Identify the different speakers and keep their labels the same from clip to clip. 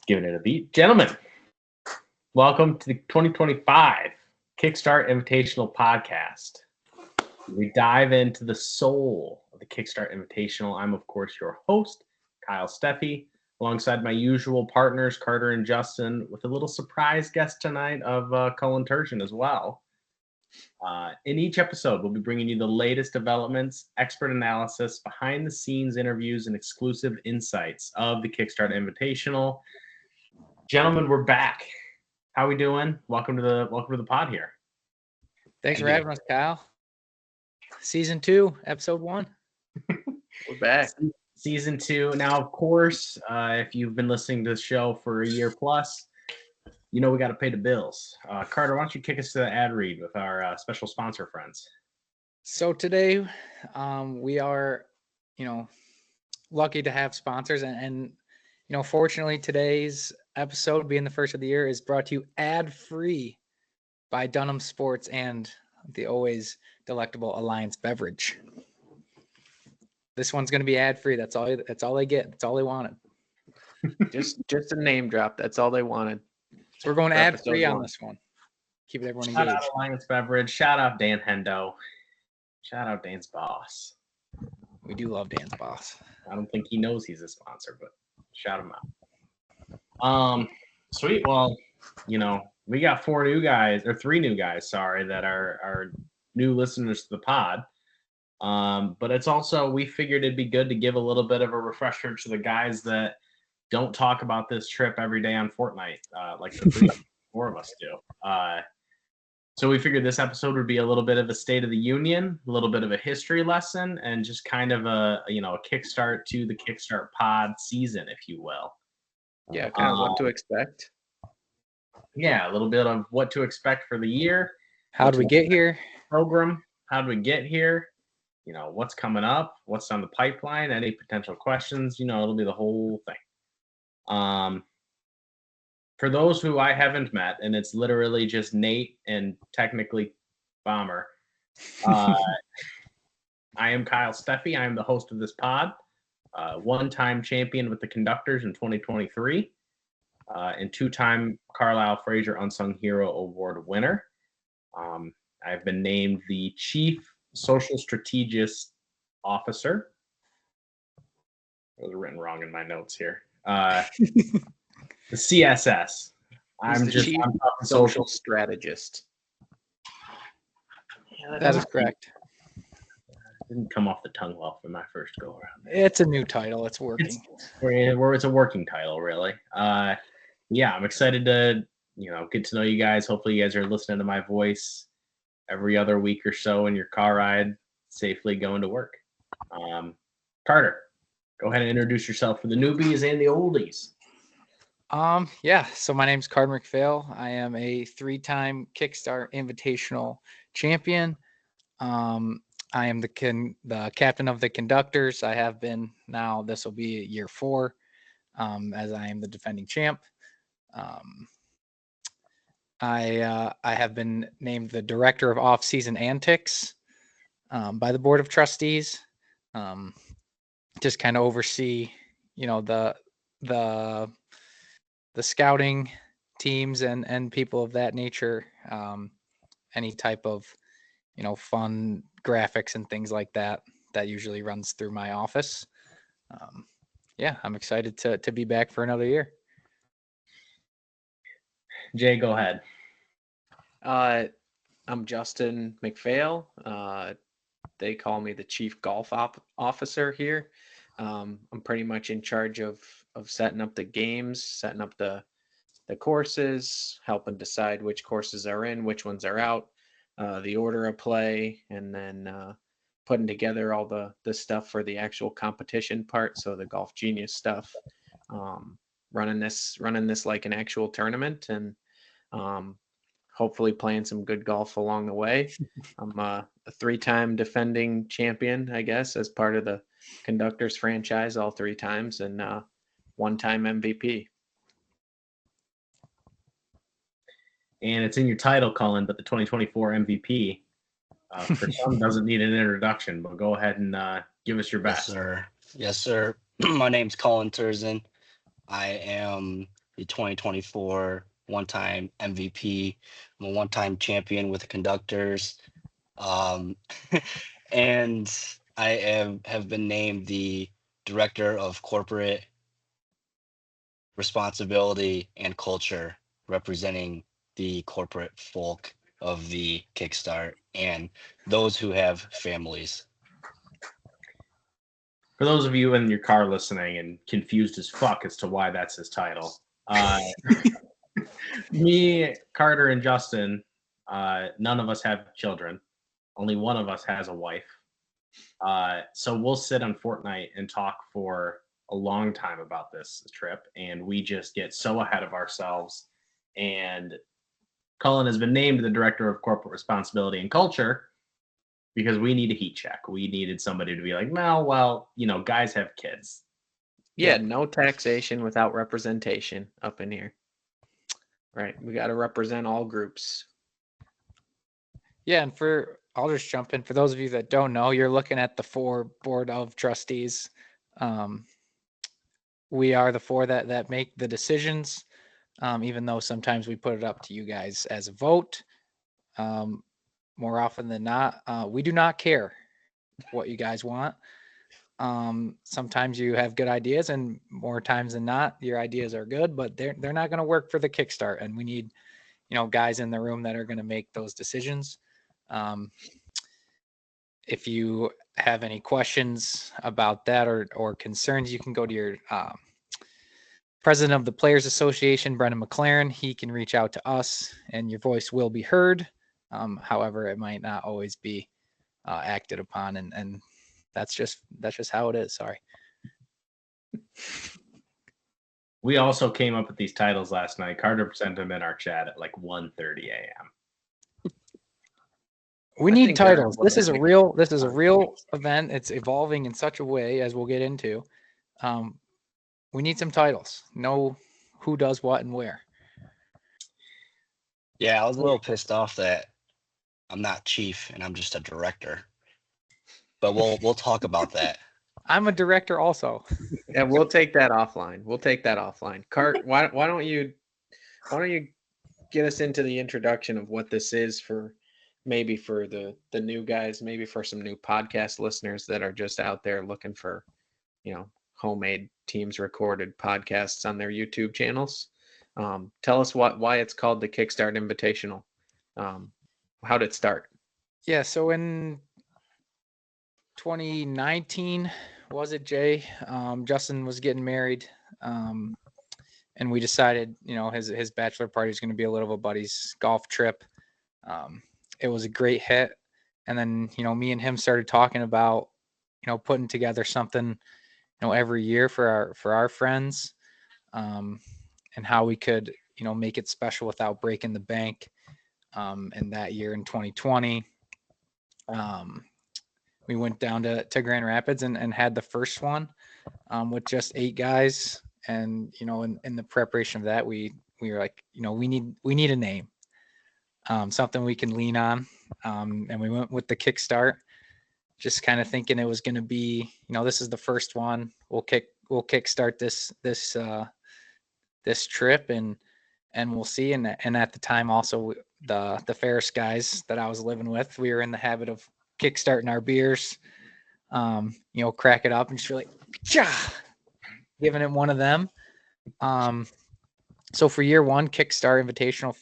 Speaker 1: Giving it a beat. Gentlemen, welcome to the 2025 Kickstart Invitational podcast. We dive into the soul of the Kickstart Invitational. I'm, of course, your host, Kyle Steffi, alongside my usual partners, Carter and Justin, with a little surprise guest tonight of Cullen Turgeon as well. In each episode, we'll be bringing you the latest developments, expert analysis, behind-the-scenes interviews, and exclusive insights of the Kickstart Invitational. Gentlemen, we're back. How we doing? Welcome to the pod here.
Speaker 2: Thanks for having us, Kyle. Season 2, episode 1.
Speaker 3: We're back.
Speaker 1: Season 2. Now, of course, if you've been listening to the show for a year plus, you know we got to pay the bills. Carter, why don't you kick us to the ad read with our special sponsor friends?
Speaker 2: So today, we are, lucky to have sponsors, and fortunately, today's episode, being the first of the year, is brought to you ad-free by Dunham Sports and the always delectable Alliance Beverage. This one's going to be ad-free. That's all they get. That's all they wanted.
Speaker 3: Just a name drop. That's all they wanted.
Speaker 2: So we're going ad-free on this one. Keep everyone engaged.
Speaker 1: Shout out Alliance Beverage. Shout out Dan Hendo. Shout out Dan's boss.
Speaker 2: We do love Dan's boss.
Speaker 1: I don't think he knows he's a sponsor, but shout him out. Sweet. Well, we got three new guys, that are new listeners to the pod. But it's also, we figured it'd be good to give a little bit of a refresher to the guys that don't talk about this trip every day on Fortnite, like the four of us do. So we figured this episode would be a little bit of a State of the Union, a little bit of a history lesson, and just kind of a kickstart to the Kickstart pod season, if you will.
Speaker 3: Yeah, kind of what to expect.
Speaker 1: Yeah, a little bit of what to expect for the year.
Speaker 2: How did we get here?
Speaker 1: Program. How did we get here? What's coming up? What's on the pipeline? Any potential questions? It'll be the whole thing. For those who I haven't met, and it's literally just Nate and technically Bomber, I am Kyle Steffi. I am the host of this pod. One-time champion with the Conductors in 2023, and two-time Carlisle Fraser Unsung Hero Award winner. I've been named the Chief Social Strategist Officer. Those are written wrong in my notes here. The CSS. I'm
Speaker 3: Chief Social Strategist.
Speaker 1: Yeah,
Speaker 2: that is correct.
Speaker 1: Didn't come off the tongue well for my first go around.
Speaker 2: It's a new title. It's working.
Speaker 1: It's a working title, really. Yeah, I'm excited to get to know you guys. Hopefully, you guys are listening to my voice every other week or so in your car ride, safely going to work. Carter, go ahead and introduce yourself for the newbies and the oldies.
Speaker 2: Yeah. So my name's Carter McPhail. I am a 3-time Kickstart Invitational champion. I am the captain of the Conductors. I have been now. This will be year 4, as I am the defending champ. I have been named the director of off-season antics by the Board of Trustees. Just kind of oversee, the scouting teams and people of that nature. Any type of fun graphics and things like that usually runs through my office. Yeah, I'm excited to be back for another year.
Speaker 1: Jay, go ahead.
Speaker 3: I'm Justin McPhail. They call me the Chief Golf Officer here. I'm pretty much in charge of setting up the games, setting up the courses, helping decide which courses are in, which ones are out, the order of play, and then putting together all the stuff for the actual competition part. So the Golf Genius stuff, running this like an actual tournament, and hopefully playing some good golf along the way. I'm a 3-time defending champion, I guess, as part of the Conductors franchise, all 3 times, and 1-time MVP.
Speaker 1: And it's in your title, Cullen, but the 2024 MVP for some doesn't need an introduction, but go ahead and give us your best.
Speaker 4: Yes, sir. My name's Cullen Turgeon. I am the 2024 one-time MVP. I'm a one-time champion with the conductors. Um, and have been named the director of corporate responsibility and culture, representing the corporate folk of the Kickstart and those who have families.
Speaker 1: For those of you in your car listening and confused as fuck as to why that's his title, me, Carter, and Justin, none of us have children. Only one of us has a wife. So we'll sit on Fortnite and talk for a long time about this trip, and we just get so ahead of ourselves. And Cullen has been named the director of corporate responsibility and culture because we need a heat check. We needed somebody to be like, no, well, guys have kids.
Speaker 3: Yeah, no taxation without representation up in here. Right. We got to represent all groups.
Speaker 2: Yeah, and I'll just jump in. For those of you that don't know, you're looking at the 4 Board of Trustees. We are the 4 that make the decisions, even though sometimes we put it up to you guys as a vote. More often than not, we do not care what you guys want. Sometimes you have good ideas, and more times than not, your ideas are good, but they're not going to work for the Kickstart, and we need guys in the room that are going to make those decisions. If you have any questions about that or concerns, you can go to your president of the Players Association, Brendan McLaren. He can reach out to us, and your voice will be heard. However, it might not always be acted upon, and that's just how it is. Sorry.
Speaker 1: We also came up with these titles last night. Carter sent them in our chat at like 1:30 a.m.
Speaker 2: We need titles. This is a real event. It's evolving in such a way, as we'll get into. We need some titles. Know who does what and where.
Speaker 4: Yeah, I was a little pissed off that I'm not chief and I'm just a director. But we'll talk about that.
Speaker 2: I'm a director also.
Speaker 3: Yeah, we'll take that offline. Cart, why don't you get us into the introduction of what this is for the new guys, maybe for some new podcast listeners that are just out there looking for, homemade teams recorded podcasts on their YouTube channels. Tell us why it's called the Kickstart Invitational. How did it start?
Speaker 2: Yeah, so in 2019, was it, Jay? Justin was getting married, and we decided, his bachelor party is going to be a little of a buddy's golf trip. It was a great hit, and then me and him started talking about putting together something every year for our friends, and how we could make it special without breaking the bank. And that year in 2020, we went down to Grand Rapids and had the first one with just 8 guys. And in the preparation of that, we were like, we need a name, something we can lean on. And we went with the Kickstart, just kind of thinking it was going to be, this is the first one. We'll kickstart this trip and we'll see. And at the time also, the Ferris guys that I was living with, we were in the habit of kickstarting our beers, crack it up and just really giving it one of them. So for year 1, Kickstart Invitational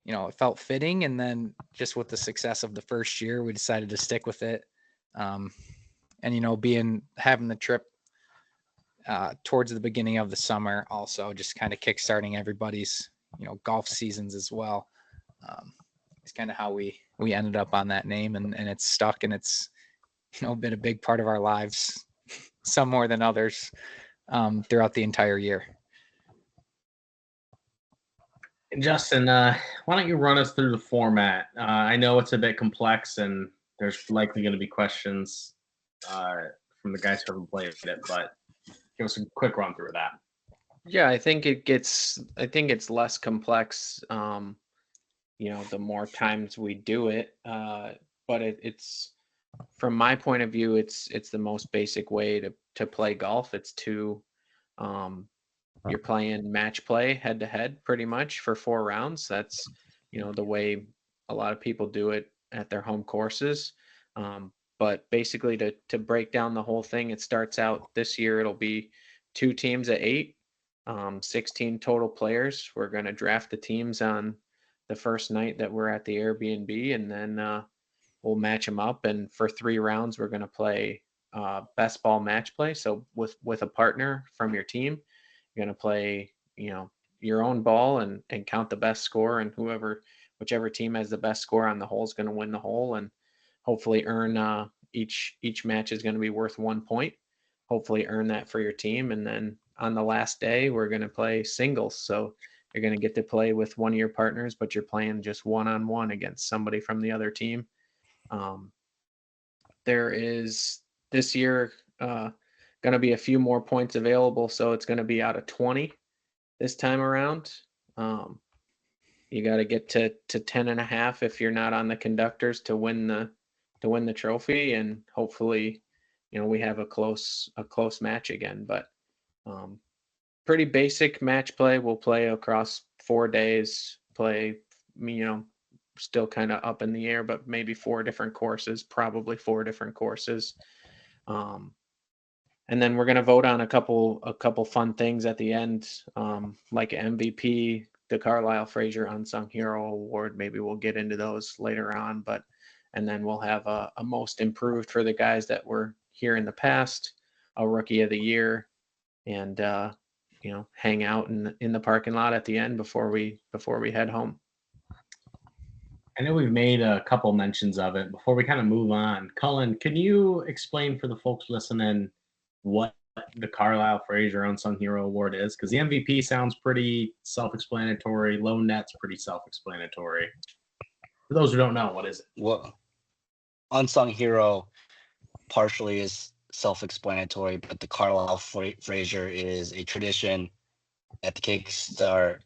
Speaker 2: it felt fitting. And then just with the success of the first year, we decided to stick with it. And having the trip towards the beginning of the summer, also just kind of kickstarting everybody's, golf seasons as well. It's kind of how we ended up on that name, and it's stuck, and it's, been a big part of our lives, some more than others, throughout the entire year.
Speaker 1: Justin, why don't you run us through the format? I know it's a bit complex, and there's likely going to be questions from the guys who haven't played it, but give us a quick run through of that.
Speaker 3: Yeah, I think it's less complex, the more times we do it. But it's from my point of view, it's the most basic way to play golf. It's to you're playing match play head to head pretty much for 4 rounds. That's, the way a lot of people do it at their home courses. But basically to break down the whole thing, it starts out this year, it'll be 2 teams at 8, 16 total players. We're going to draft the teams on the first night that we're at the Airbnb, and then we'll match them up. And for 3 rounds, we're going to play best ball match play. So with a partner from your team, you're going to play, your own ball and count the best score, and whichever team has the best score on the hole is going to win the hole, and hopefully earn each match is going to be worth 1 point. Hopefully earn that for your team. And then on the last day, we're going to play singles. So you're going to get to play with one of your partners, but you're playing just one-on-one against somebody from the other team. There is this year going to be a few more points available, so it's going to be out of 20 this time around. You got to get to 10.5 if you're not on the conductors to win the trophy, and hopefully, we have a close match again. But pretty basic match play. We'll play across 4 days. Play, still kind of up in the air, but maybe 4 different courses, probably 4 different courses. And then we're going to vote on a couple fun things at the end, like MVP, the Carlisle Fraser Unsung Hero Award. Maybe we'll get into those later on, and then we'll have a most improved for the guys that were here in the past, a rookie of the year, and hang out in the parking lot at the end before we head home.
Speaker 1: I know we've made a couple mentions of it. Before we kind of move on, Cullen, can you explain for the folks listening what the Carlisle Fraser Unsung Hero Award is? Because the MVP sounds pretty self-explanatory. Low net's pretty self-explanatory. For those who don't know, what is it?
Speaker 4: Well, Unsung Hero partially is self-explanatory, but the Carlisle Fraser is a tradition at the Kickstart.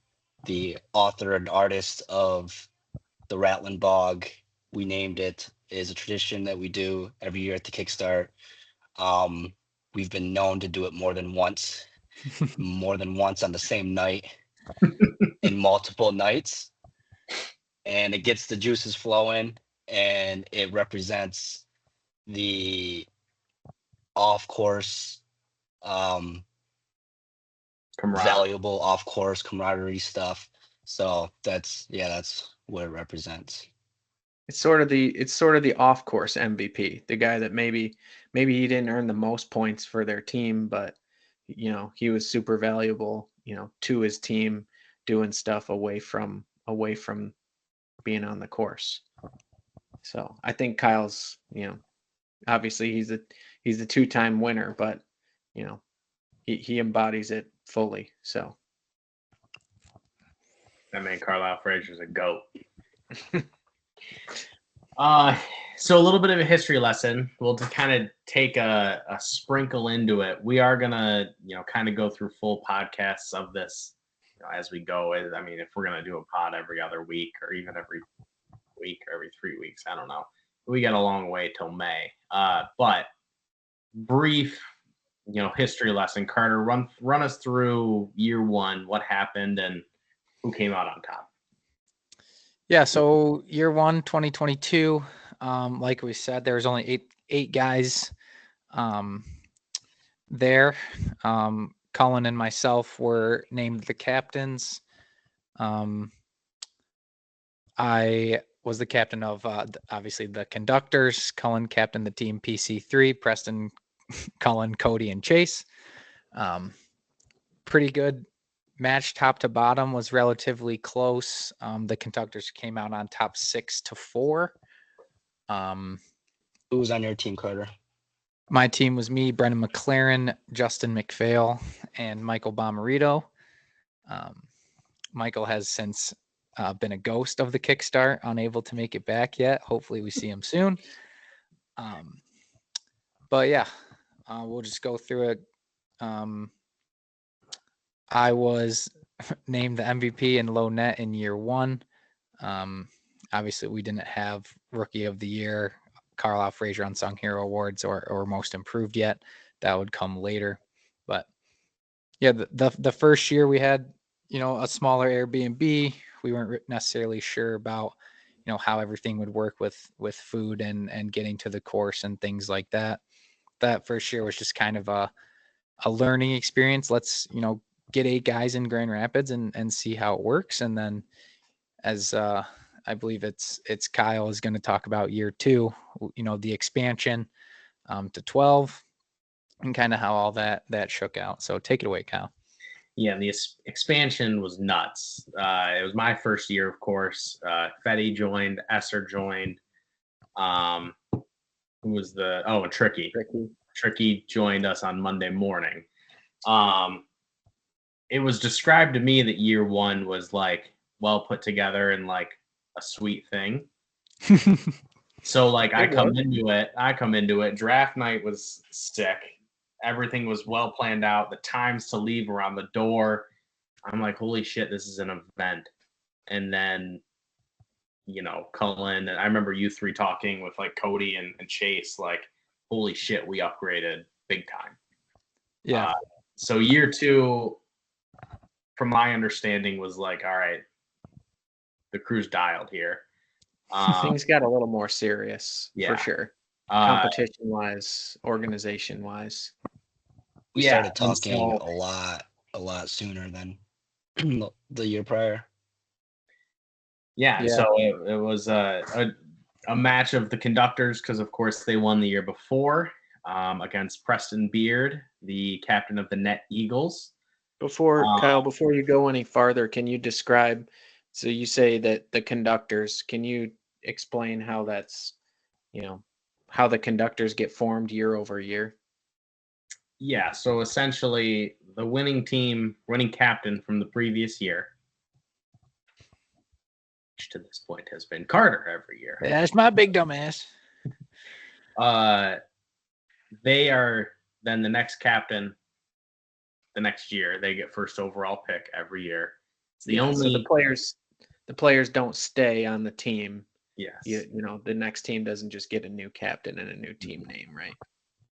Speaker 4: The author and artist of the Rattling Bog, we named it, is a tradition that we do every year at the Kickstart. We've been known to do it more than once on the same night in multiple nights. And it gets the juices flowing, and it represents the off-course, valuable off-course camaraderie stuff. So that's what it represents.
Speaker 3: It's sort of the off-course MVP, the guy that maybe he didn't earn the most points for their team, but he was super valuable, to his team, doing stuff away from being on the course. So I think Kyle's, obviously he's a 2-time winner, but he embodies it fully. So
Speaker 1: that man Carlisle Fraser's a goat. So a little bit of a history lesson. We'll just kind of take a sprinkle into it. We are gonna, kind of go through full podcasts of this as we go. I mean, if we're gonna do a pod every other week, or even every week, or every 3 weeks, I don't know. We got a long way till May. But brief, history lesson. Carter, run us through year 1. What happened and who came out on top?
Speaker 2: Yeah, so year 1, 2022, like we said, there was only eight guys there. Cullen and myself were named the captains. I was the captain of, obviously, the conductors. Cullen captained the team PC3, Preston, Cullen, Cody, and Chase. Pretty good match top to bottom, was relatively close. The conductors came out on top 6-4.
Speaker 4: Who was on your team, Carter?
Speaker 2: My team was me, Brendan McLaren, Justin McPhail, and Michael Bomarito. Michael has since been a ghost of the Kickstart, unable to make it back yet. Hopefully we see him soon. But yeah, we'll just go through it. I was named the MVP and low net in year 1. Obviously, we didn't have Rookie of the Year, Carlisle Fraser Unsung Hero Awards, or Most Improved yet. That would come later. But Yeah, the first year we had, a smaller Airbnb. We weren't necessarily sure about, how everything would work with food and getting to the course and things like that. That first year was just kind of a learning experience. Let's, get 8 guys in Grand Rapids and see how it works. And then as I believe it's Kyle is going to talk about year 2, the expansion to 12 and kind of how all that shook out. So take it away, Kyle.
Speaker 1: Yeah, the expansion was nuts. It was my first year, of course. Fetty joined, Esser joined. Who was and Tricky. Tricky joined us on Monday morning. It was described to me that year 1 was like well put together and like a sweet thing. So like I come into it. Draft night was sick. Everything was well planned out. The times to leave around the door. I'm like, holy shit, this is an event. And then, Cullen, and I remember you 3 talking with like Cody and Chase, like, holy shit, we upgraded big time.
Speaker 2: Yeah.
Speaker 1: So year 2, from my understanding, was like, all right, the crew's dialed here.
Speaker 3: Things got a little more serious, for sure. Competition wise, organization wise.
Speaker 4: We started talking a lot sooner than the year prior.
Speaker 1: Yeah. So it was a match of the conductors because, of course, they won the year before against Preston Beard, the captain of the Net Eagles.
Speaker 3: Kyle, before you go any farther, can you describe? So you say that the conductors. Can you explain how that's, how the conductors get formed year over year?
Speaker 1: Yeah. So essentially, the winning captain from the previous year, which to this point has been Carter every year.
Speaker 2: Yeah, that's my big dumb ass.
Speaker 1: They are then the next captain. The next year, they get first overall pick every year. It's the only.
Speaker 3: So the players don't stay on the team.
Speaker 1: Yes.
Speaker 3: The next team doesn't just get a new captain and a new team name, right?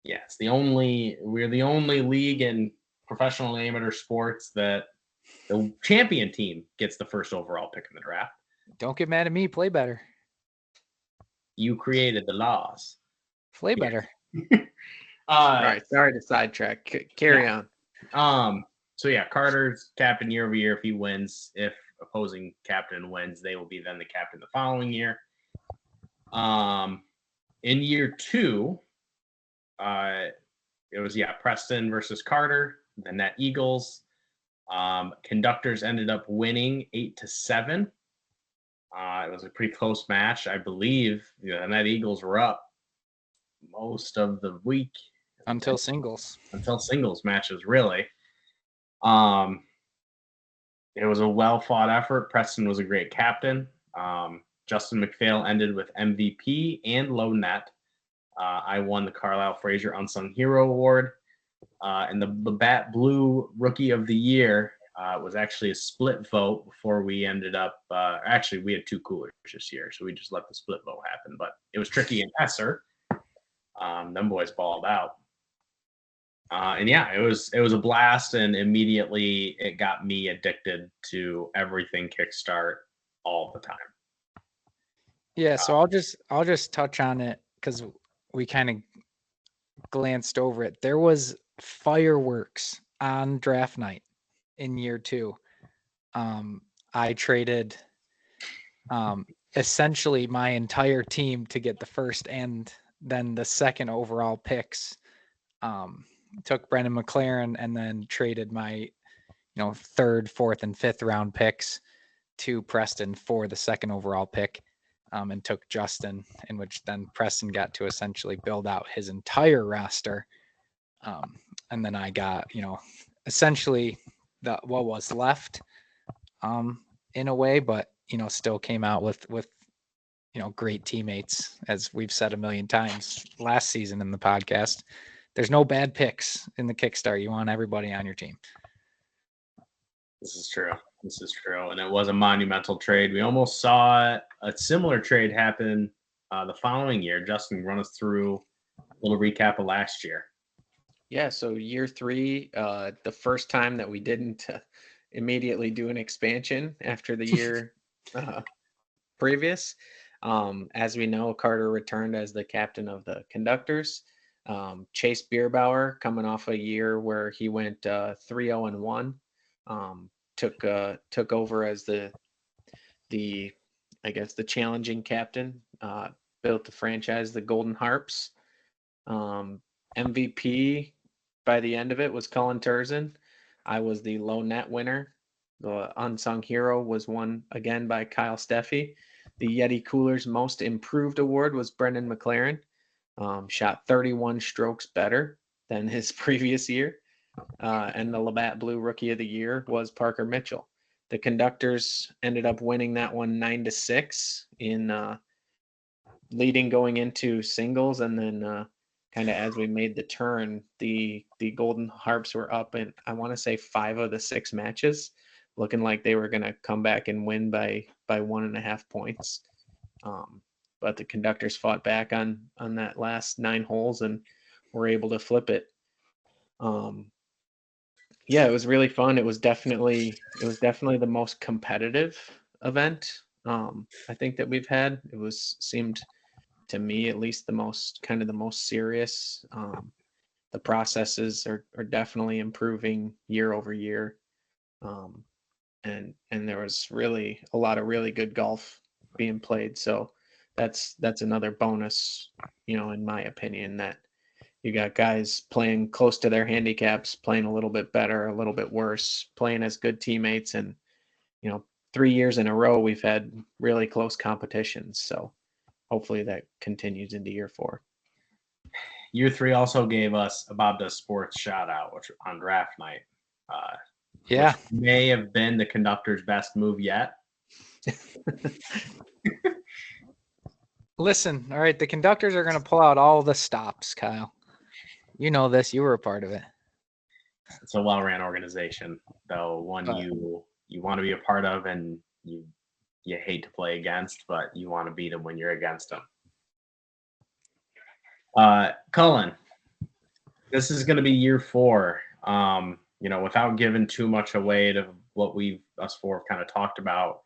Speaker 1: Yes. We're the only league in professional and amateur sports that the champion team gets the first overall pick in the draft.
Speaker 2: Don't get mad at me. Play better.
Speaker 1: You created the laws.
Speaker 2: Play better.
Speaker 3: All right. Sorry to sidetrack. Carry on.
Speaker 1: So yeah, Carter's captain year over year if he wins. If opposing captain wins, they will be then the captain the following year. In year 2, it was Preston versus Carter, the Net Eagles. Conductors ended up winning 8-7. It was a pretty close match, I believe. The Net Eagles were up most of the week
Speaker 2: until singles
Speaker 1: matches, really. It was a well fought effort. Preston was a great captain. Justin McPhail ended with MVP and low net. I won the Carlisle Fraser Unsung Hero Award. And the Bat Blue Rookie of the Year was actually a split vote before we ended up. Actually, we had 2 coolers this year, so we just let the split vote happen. But it was Tricky and Esser. Them boys balled out. And it was a blast, and immediately it got me addicted to everything Kickstart all the time.
Speaker 2: Yeah, so I'll just touch on it because we kind of glanced over it. There was fireworks on draft night in year 2. I traded essentially my entire team to get the first and then the second overall picks. Took Brendan McLaren and then traded my, 3rd, 4th, and 5th round picks to Preston for the second overall pick, and took Justin, in which then Preston got to essentially build out his entire roster. And then I got, essentially what was left, in a way, but, still came out with, great teammates, as we've said a million times last season in the podcast. There's no bad picks in the Kickstart. You want everybody on your team.
Speaker 1: This is true. And it was a monumental trade. We almost saw a similar trade happen the following year. Justin, run us through a little recap of last year.
Speaker 3: Yeah, so year 3, the first time that we didn't immediately do an expansion after the year uh, previous. As we know, Carter returned as the captain of the conductors. Chase Bierbauer, coming off a year where he went 3-0-1, took over as the I guess the challenging captain. Built the franchise, the Golden Harps. Um, MVP by the end of it was Colin Turzin. I was the low net winner. The unsung hero was won again by Kyle Steffi. The Yeti Coolers Most Improved Award was Brendan McLaren. Shot 31 strokes better than his previous year. And the Labatt Blue Rookie of the Year was Parker Mitchell. The conductors ended up winning that one 9-6 in leading going into singles, and then kind of as we made the turn, the Golden Harps were up in, I want to say, 5 of the 6 matches, looking like they were going to come back and win by 1.5 points. But the conductors fought back on that last 9 holes and were able to flip it. Yeah, it was really fun. It was definitely the most competitive event I think that we've had. It seemed to me at least the most serious. The processes are definitely improving year over year. And there was really a lot of really good golf being played. So that's another bonus, in my opinion, that you got guys playing close to their handicaps, playing a little bit better, a little bit worse, playing as good teammates. And, 3 years in a row, we've had really close competitions. So hopefully that continues into year 4.
Speaker 1: Year 3 also gave us a Bob Does Sports shout out, which on draft night.
Speaker 2: Yeah.
Speaker 1: Which may have been the conductor's best move yet.
Speaker 2: Listen, all right, the conductors are going to pull out all the stops, Kyle. You know this. You were a part of it.
Speaker 1: It's a well-ran organization, though one you want to be a part of, and you hate to play against, but you want to beat them when you're against them. Cullen, this is going to be year 4. Without giving too much away to what us 4 have kind of talked about,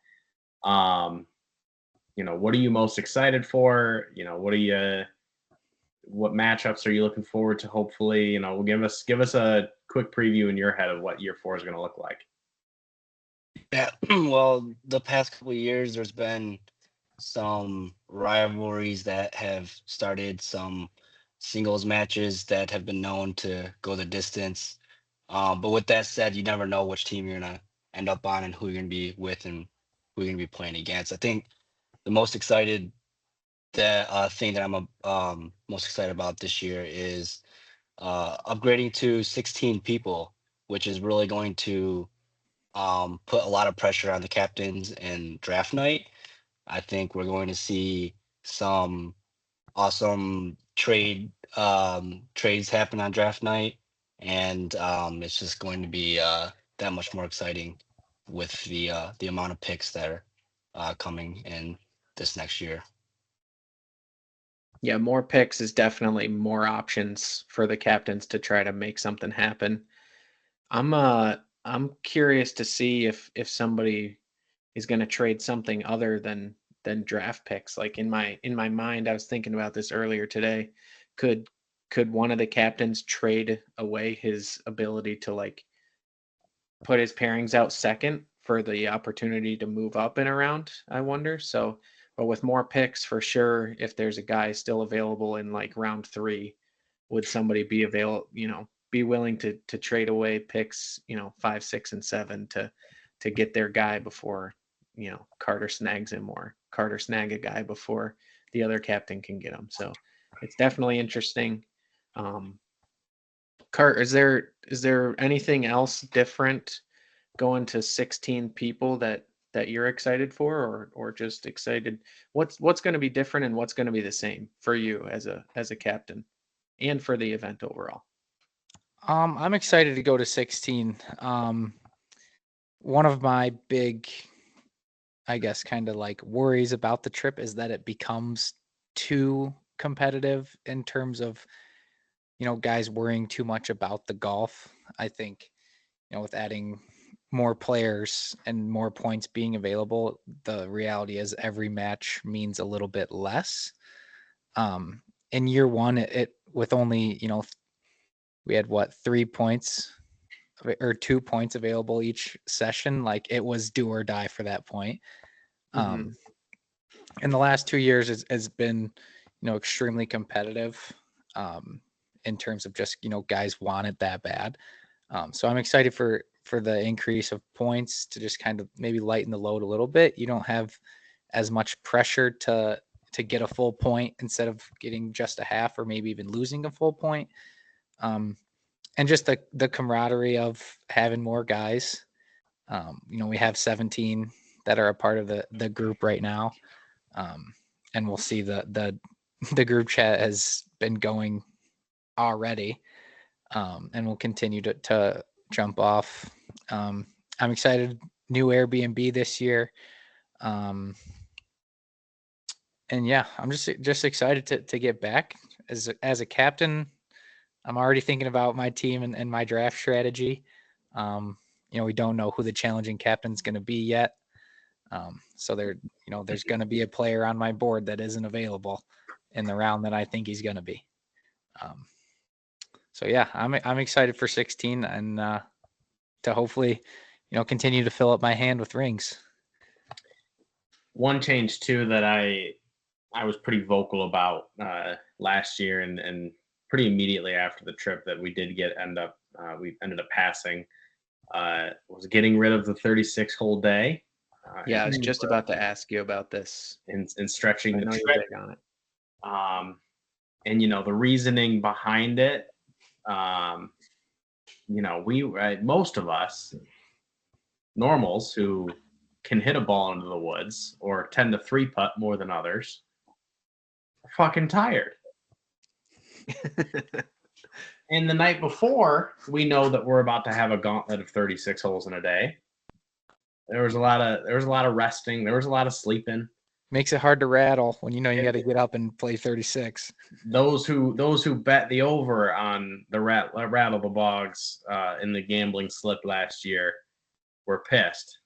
Speaker 1: what are you most excited for? What matchups are you looking forward to? Hopefully, give us a quick preview in your head of what year 4 is going to look like.
Speaker 4: Yeah, well, the past couple of years, there's been some rivalries that have started, some singles matches that have been known to go the distance. But with that said, you never know which team you're gonna end up on and who you're gonna be with and who you're gonna be playing against. I think the most excited thing that I'm most excited about this year is upgrading to 16 people, which is really going to put a lot of pressure on the captains in draft night. I think we're going to see some awesome trades happen on draft night, and it's just going to be that much more exciting with the amount of picks that are coming in this next year.
Speaker 3: Yeah, more picks is definitely more options for the captains to try to make something happen. I'm curious to see if somebody is going to trade something other than draft picks. Like in my mind, I was thinking about this earlier today. Could one of the captains trade away his ability to like put his pairings out second for the opportunity to move up and around? I wonder. So, but with more picks for sure, if there's a guy still available in like round 3, would somebody be be willing to trade away picks, 5, 6, and 7 to get their guy before, Carter snags him, or Carter snag a guy before the other captain can get him. So it's definitely interesting. Cart, is there anything else different going to 16 people that you're excited for, or just excited? What's going to be different and what's going to be the same for you as a captain and for the event overall?
Speaker 2: I'm excited to go to 16. One of my big, I guess, kind of like worries about the trip is that it becomes too competitive in terms of guys worrying too much about the golf. I think, with adding more players and more points being available, the reality is every match means a little bit less. In year one, it with only, we had 3 points or 2 points available each session. Like, it was do or die for that point. In the last 2 years has been, extremely competitive, in terms of just, guys want it that bad. So I'm excited for the increase of points to just kind of maybe lighten the load a little bit. You don't have as much pressure to get a full point instead of getting just a half or maybe even losing a full point. And just the camaraderie of having more guys. We have 17 that are a part of the group right now. And we'll see the group chat has been going already, and we'll continue to jump off. I'm excited. New Airbnb this year. And yeah, I'm just excited to get back as a captain. I'm already thinking about my team and my draft strategy. We don't know who the challenging captain's going to be yet. So there's going to be a player on my board that isn't available in the round that I think he's going to be. So yeah, I'm excited for 16 and to hopefully, continue to fill up my hand with rings.
Speaker 1: One change too that I was pretty vocal about last year and pretty immediately after the trip that we did we ended up passing was getting rid of the 36-hole day.
Speaker 3: I was just about to ask you about this.
Speaker 1: And stretching the trip.
Speaker 3: You're big on it.
Speaker 1: And the reasoning behind it, most of us normals who can hit a ball into the woods or tend to 3-putt more than others are fucking tired. And the night before, we know that we're about to have a gauntlet of 36 holes in a day. There was a lot of resting. There was a lot of sleeping.
Speaker 2: Makes it hard to rattle when you got to get up and play 36.
Speaker 1: Those who bet the over on the rattle the bogs in the gambling slip last year were pissed.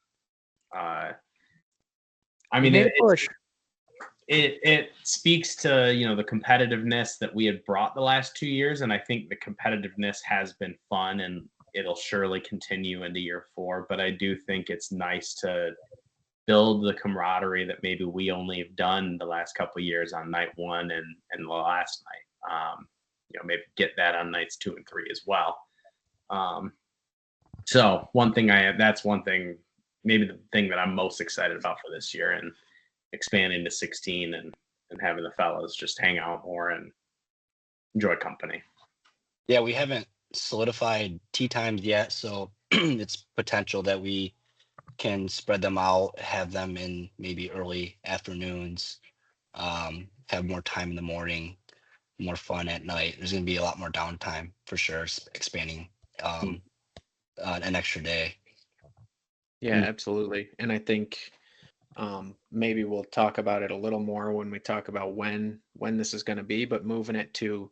Speaker 1: It speaks to the competitiveness that we had brought the last 2 years, and I think the competitiveness has been fun, and it'll surely continue into year 4. But I do think it's nice to build the camaraderie that maybe we only have done the last couple of years on night 1 and the last night. Maybe get that on nights 2 and 3 as well. So that's one thing, maybe the thing that I'm most excited about for this year, and expanding to 16 and having the fellas just hang out more and enjoy company.
Speaker 4: Yeah, we haven't solidified tee times yet, so it's potential that we can spread them out, have them in maybe early afternoons, have more time in the morning, more fun at night. There's going to be a lot more downtime for sure, expanding an extra day.
Speaker 3: Yeah, absolutely. And I think maybe we'll talk about it a little more when we talk about when this is going to be, but moving it to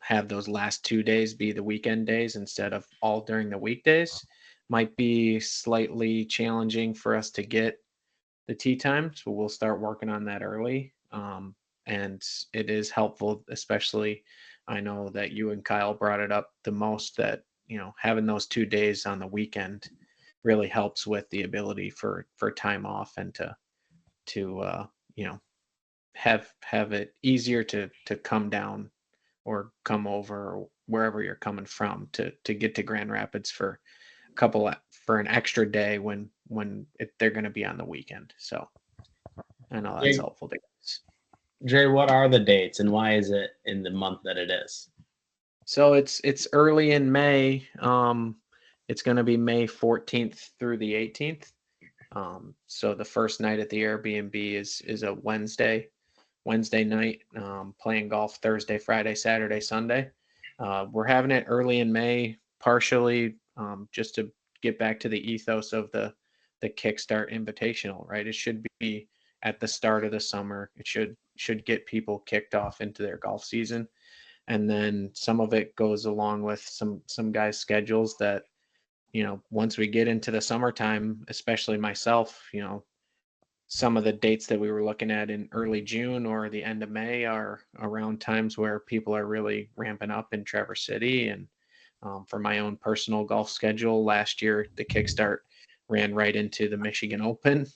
Speaker 3: have those last 2 days be the weekend days instead of all during the weekdays might be slightly challenging for us to get the tee time. So we'll start working on that early. And it is helpful, especially I know that you and Kyle brought it up the most, that, having those 2 days on the weekend really helps with the ability for time off and to have it easier to come down or come over or wherever you're coming from to get to Grand Rapids for an extra day when they're going to be on the weekend. So I know that's helpful to guys.
Speaker 1: Jay, what are the dates and why is it in the month that it is?
Speaker 3: So it's early in May. It's going to be May 14th through the 18th. So the first night at the Airbnb is a Wednesday night, playing golf Thursday, Friday, Saturday, Sunday. We're having it early in May, partially just to get back to the ethos of the Kickstart Invitational, right? It should be at the start of the summer. It should get people kicked off into their golf season. And then some of it goes along with some guys' schedules that, once we get into the summertime, especially myself, some of the dates that we were looking at in early June or the end of May are around times where people are really ramping up in Traverse City. And for my own personal golf schedule, last year, the Kickstart ran right into the Michigan Open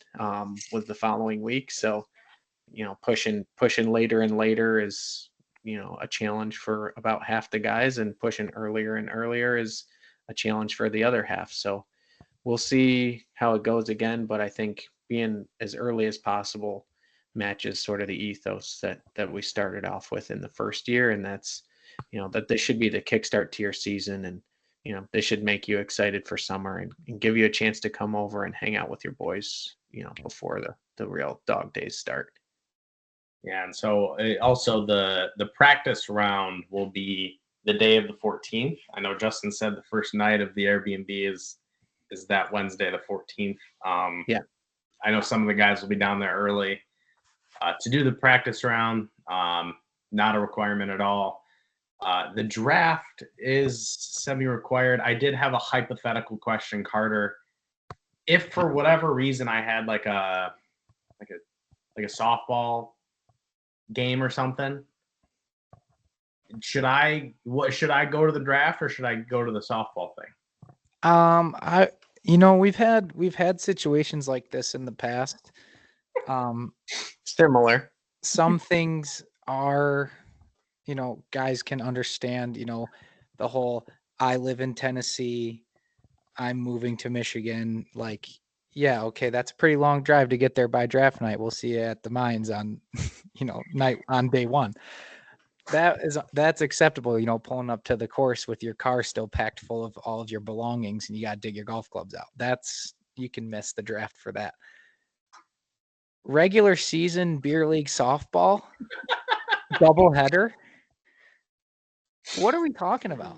Speaker 3: was the following week. So, pushing later and later is, a challenge for about half the guys, and pushing earlier and earlier is a challenge for the other half. So we'll see how it goes again, but I think being as early as possible matches sort of the ethos that we started off with in the first year, and that's that this should be the Kickstart tier season, and they should make you excited for summer and give you a chance to come over and hang out with your boys before the real dog days start.
Speaker 1: Yeah, and so also the practice round will be the day of the 14th. I know Justin said the first night of the Airbnb is that Wednesday the 14th.
Speaker 3: Yeah.
Speaker 1: I know some of the guys will be down there early to do the practice round. Not a requirement at all. The draft is semi-required. I did have a hypothetical question, Carter. If for whatever reason I had like a softball game or something, should I go to the draft or should I go to the softball thing?
Speaker 2: We've had situations like this in the past.
Speaker 3: Similar.
Speaker 2: Some things are, guys can understand, the whole I live in Tennessee, I'm moving to Michigan. Like, yeah, okay, that's a pretty long drive to get there by draft night. We'll see you at the mines on, night on day one. That's acceptable, pulling up to the course with your car still packed full of all of your belongings and you got to dig your golf clubs out. You can miss the draft for that. Regular season beer league softball double header. What are we talking about?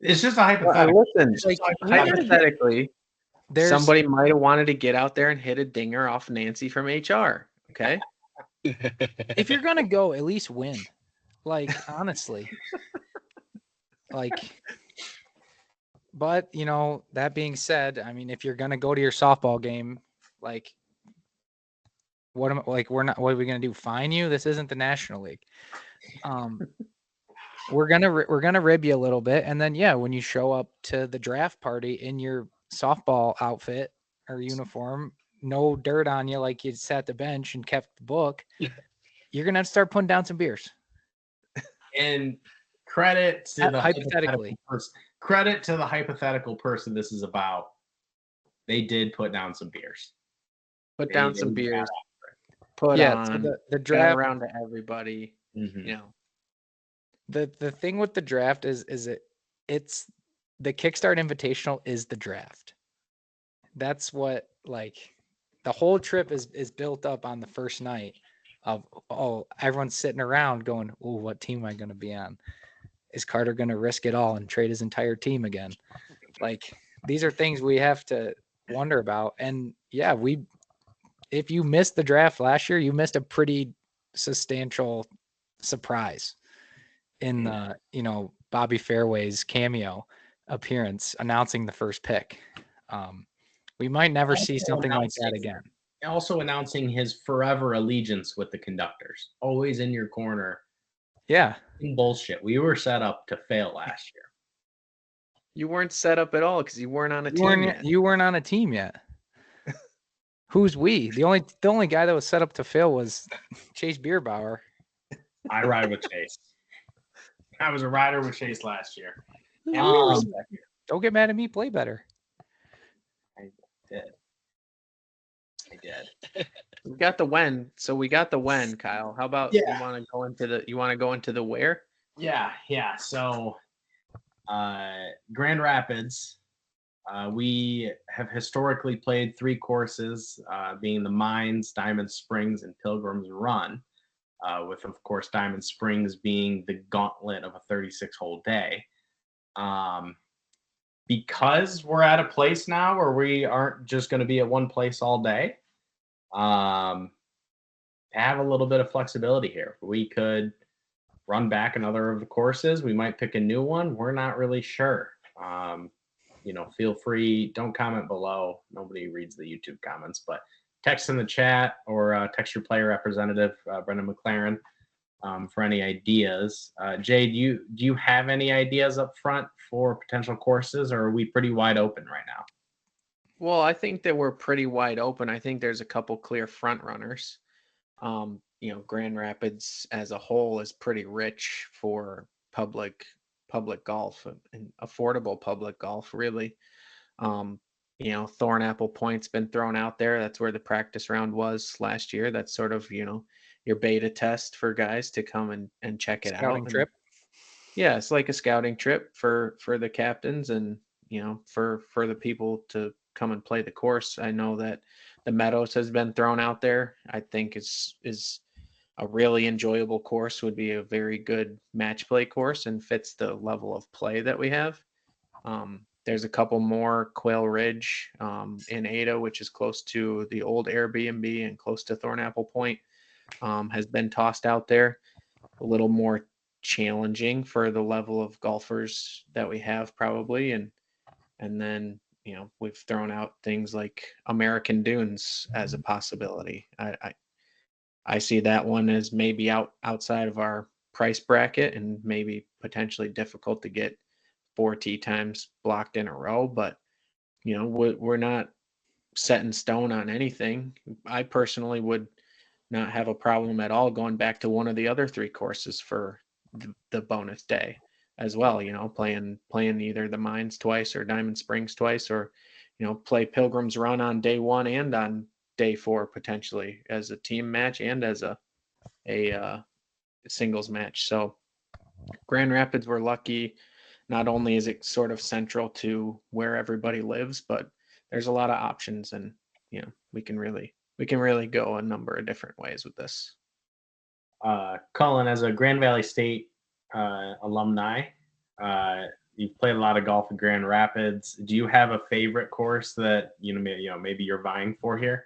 Speaker 1: It's just a hypothetical.
Speaker 3: Listen, hypothetically, somebody might have wanted to get out there and hit a dinger off Nancy from HR. Okay.
Speaker 2: If you're gonna go, at least win. Like, honestly. But that being said, I mean, if you're gonna go to your softball game, what are we gonna do? Fine you? This isn't the National League. We're gonna rib you a little bit, and then when you show up to the draft party in your softball outfit or uniform, no dirt on you, like you sat the bench and kept the book, you're gonna have to start putting down some beers.
Speaker 1: And credit to the
Speaker 2: hypothetically
Speaker 1: person. Credit to the hypothetical person this is about. They did put down some beers.
Speaker 3: Put down some beers. Put on
Speaker 2: the draft
Speaker 3: around to everybody.
Speaker 2: Mm-hmm. The thing with the draft is it's the Kickstart Invitational is the draft. That's what the whole trip is built up on the first night of everyone's sitting around going, oh, what team am I going to be on? Is Carter going to risk it all and trade his entire team again? These are things we have to wonder about. And if you missed the draft last year, you missed a pretty substantial surprise in Bobby Fairway's cameo appearance announcing the first pick. We might never see something like that again.
Speaker 1: Also announcing his forever allegiance with the conductors, always in your corner.
Speaker 2: Yeah.
Speaker 1: Bullshit. We were set up to fail last year.
Speaker 3: You weren't set up at all because you weren't on a team yet.
Speaker 2: You weren't on a team yet. Who's we? The only guy that was set up to fail was Chase Bierbauer.
Speaker 1: I ride with Chase. I was a rider with Chase last year.
Speaker 2: Don't get mad at me. Play better.
Speaker 1: I did.
Speaker 3: We got the when. So we got the when, Kyle. How about you want to go into the where?
Speaker 1: Yeah. So Grand Rapids, we have historically played 3 courses, being the Mines, Diamond Springs, and Pilgrim's Run, with, of course, Diamond Springs being the gauntlet of a 36-hole day. Because we're at a place now where we aren't just going to be at one place all day, have a little bit of flexibility here. We could run back another of the courses. We might pick a new one. We're not really sure. Feel free. Don't comment below. Nobody reads the YouTube comments, but text in the chat or text your player representative, Brendan McLaren, for any ideas. Jay, do you have any ideas up front for potential courses, or are we pretty wide open right now?
Speaker 3: Well, I think that we're pretty wide open. I think there's a couple clear front runners. Grand Rapids as a whole is pretty rich for public golf and affordable public golf, really. Thornapple Point's been thrown out there. That's where the practice round was last year. That's sort of, your beta test for guys to come and check it out.
Speaker 2: Scouting trip.
Speaker 3: Yeah, it's like a scouting trip for the captains and, for the people to come and play the course. I know that the Meadows has been thrown out there. I think is a really enjoyable course, would be a very good match play course and fits the level of play that we have. There's a couple more, Quail Ridge in Ada, which is close to the old Airbnb and close to Thornapple Point, has been tossed out there. A little more challenging for the level of golfers that we have probably. And then, we've thrown out things like American Dunes as a possibility. I see that one as maybe outside of our price bracket and maybe potentially difficult to get 4 tee times blocked in a row, but we're not set in stone on anything. I personally would not have a problem at all going back to one of the other 3 courses for the bonus day as well, playing either the Mines twice or Diamond Springs twice, or play Pilgrim's Run on day 1 and on day 4 potentially as a team match and as a singles match. So Grand Rapids, we're lucky. Not only is it sort of central to where everybody lives, but there's a lot of options, and we can really go a number of different ways with this.
Speaker 1: Cullen, as a Grand Valley State alumni, you've played a lot of golf in Grand Rapids. Do you have a favorite course that maybe you're vying for here,